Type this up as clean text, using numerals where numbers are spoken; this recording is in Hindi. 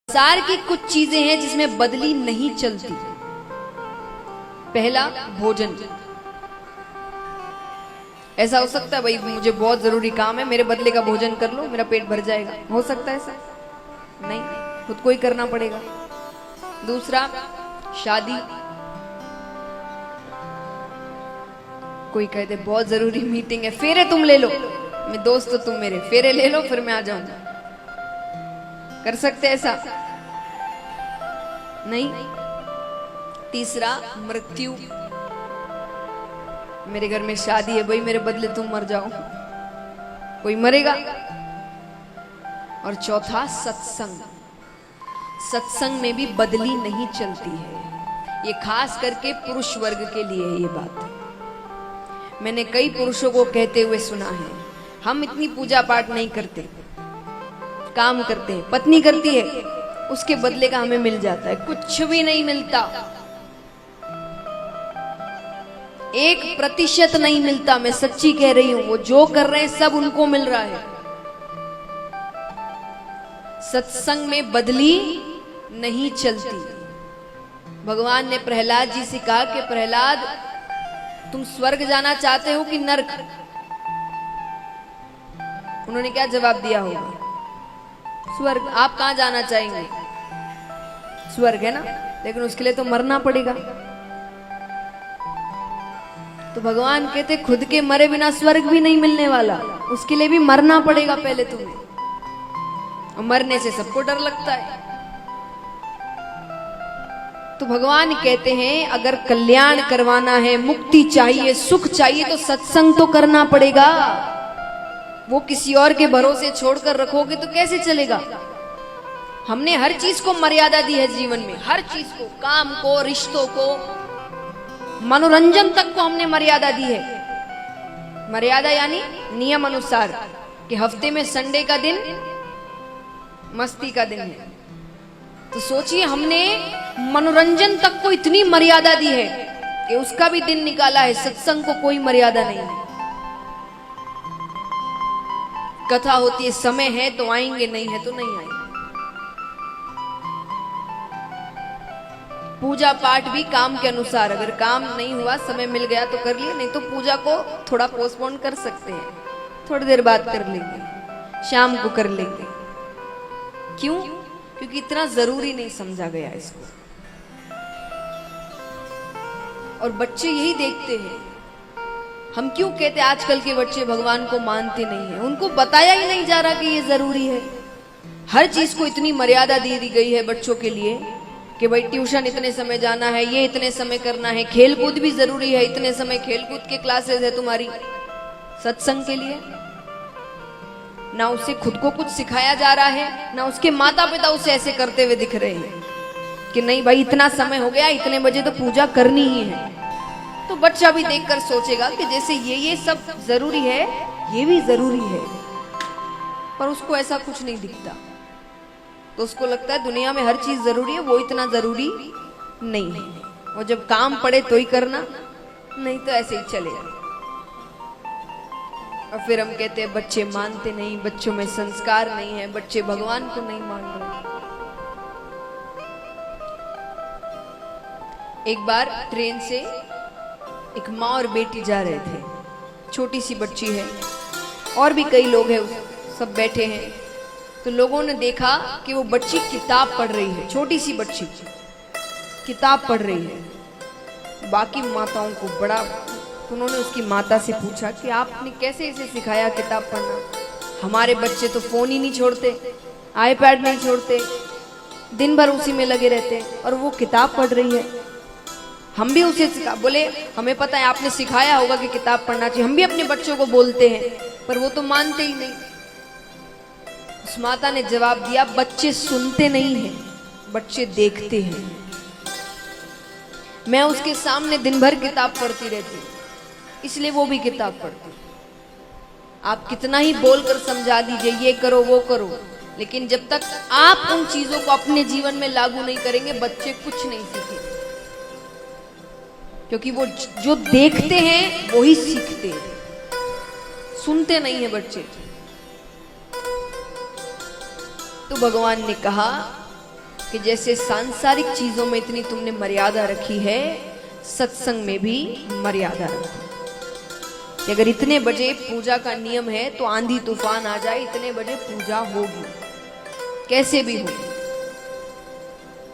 संसार की कुछ चीजें हैं जिसमें बदली नहीं चलती। पहला, भोजन। ऐसा हो सकता है भाई मुझे बहुत जरूरी काम है, मेरे बदले का भोजन कर लो, मेरा पेट भर जाएगा। हो सकता है ऐसा? नहीं, खुद को ही करना पड़ेगा। दूसरा, शादी। कोई कहते बहुत जरूरी मीटिंग है, फेरे तुम ले लो, मैं दोस्त हो तुम मेरे, फेरे ले लो फिर मैं आ जाऊंगा। कर सकते ऐसा? नहीं। तीसरा, मृत्यु। मेरे घर में शादी है भाई, मेरे बदले तुम मर जाओ, कोई मरेगा। और चौथा, सत्संग। सत्संग में भी बदली नहीं चलती है। ये खास करके पुरुष वर्ग के लिए है ये बात। मैंने कई पुरुषों को कहते हुए सुना है, हम इतनी पूजा पाठ नहीं करते, काम करते हैं, पत्नी करती है, उसके बदले का हमें मिल जाता है। कुछ भी नहीं मिलता, 1% नहीं मिलता। मैं सच्ची कह रही हूं, वो जो कर रहे हैं सब उनको मिल रहा है। सत्संग में बदली नहीं चलती। भगवान ने प्रहलाद जी से कहा कि प्रहलाद, तुम स्वर्ग जाना चाहते हो कि नरक? उन्होंने क्या जवाब दिया होगा? स्वर्ग। आप कहां जाना चाहेंगे? स्वर्ग है ना, लेकिन उसके लिए तो मरना पड़ेगा। तो भगवान कहते खुद के मरे बिना स्वर्ग भी नहीं मिलने वाला, उसके लिए भी मरना पड़ेगा पहले तुम्हें। और मरने से सबको डर लगता है। तो भगवान कहते हैं अगर कल्याण करवाना है, मुक्ति चाहिए, सुख चाहिए, तो सत्संग तो करना पड़ेगा। वो किसी और के भरोसे छोड़कर रखोगे तो कैसे चलेगा? हमने हर चीज को मर्यादा दी है जीवन में, हर चीज को, काम को, रिश्तों को, मनोरंजन तक को हमने मर्यादा दी है। मर्यादा यानी नियम अनुसार कि हफ्ते में संडे का दिन मस्ती का दिन है। तो सोचिए हमने मनोरंजन तक को इतनी मर्यादा दी है कि उसका भी दिन निकाला है। सत्संग को कोई मर्यादा नहीं है। कथा होती है, समय है तो आएंगे, नहीं है तो नहीं आएंगे। पूजा पाठ भी काम के अनुसार, अगर काम नहीं हुआ, समय मिल गया तो कर लिए, नहीं तो पूजा को थोड़ा पोस्टपोन कर सकते हैं, थोड़ी देर बाद कर लेंगे, शाम को कर लेंगे। क्यों? क्योंकि इतना जरूरी नहीं समझा गया इसको। और बच्चे यही देखते हैं। हम क्यों कहते आजकल के बच्चे भगवान को मानते नहीं है? उनको बताया ही नहीं जा रहा कि ये जरूरी है। हर चीज को इतनी मर्यादा दे दी गई है बच्चों के लिए कि भाई ट्यूशन इतने समय जाना है, ये इतने समय करना है, खेलकूद भी जरूरी है, इतने समय खेलकूद के क्लासेस है तुम्हारी। सत्संग के लिए ना उसे खुद को कुछ सिखाया जा रहा है, ना उसके माता पिता उसे ऐसे करते हुए दिख रहे हैं कि नहीं भाई इतना समय हो गया, इतने बजे तो पूजा करनी ही है। तो बच्चा भी देखकर सोचेगा कि जैसे ये सब जरूरी है, ये भी जरूरी है, पर उसको ऐसा कुछ नहीं दिखता। तो उसको लगता है दुनिया में हर चीज जरूरी है, वो इतना जरूरी नहीं है। वो जब काम पड़े तो ही करना, नहीं तो ऐसे ही चलेगा। और फिर हम कहते हैं बच्चे मानते नहीं, बच्चों में संस्कार नहीं है, बच्चे भगवान को नहीं मान रहे। एक बार ट्रेन से एक माँ और बेटी जा रहे थे, छोटी सी बच्ची है और भी कई लोग हैं, सब बैठे हैं। तो लोगों ने देखा कि वो बच्ची किताब पढ़ रही है, छोटी सी बच्ची किताब पढ़ रही है। बाकी माताओं को बड़ा, उन्होंने उसकी माता से पूछा कि आपने कैसे इसे सिखाया किताब पढ़ना? हमारे बच्चे तो फोन ही नहीं छोड़ते, आईपैड नहीं छोड़ते, दिन भर उसी में लगे रहते हैं, और वो किताब पढ़ रही है। हम भी उसे सिखा, बोले हमें पता है आपने सिखाया होगा कि किताब पढ़ना चाहिए, हम भी अपने बच्चों को बोलते हैं, पर वो तो मानते ही नहीं। उस माता ने जवाब दिया, बच्चे सुनते नहीं हैं, बच्चे देखते हैं। मैं उसके सामने दिन भर किताब पढ़ती रहती, इसलिए वो भी किताब पढ़ती। आप कितना ही बोलकर समझा दीजिए ये करो वो करो, लेकिन जब तक आप उन चीजों को अपने जीवन में लागू नहीं करेंगे, बच्चे कुछ नहीं सीखेंगे। क्योंकि वो जो देखते हैं वो ही सीखते हैं, सुनते नहीं है बच्चे। तो भगवान ने कहा कि जैसे सांसारिक चीजों में इतनी तुमने मर्यादा रखी है, सत्संग में भी मर्यादा रखो। कि अगर इतने बजे पूजा का नियम है तो आंधी तूफान आ जाए, इतने बजे पूजा होगी, कैसे भी हो।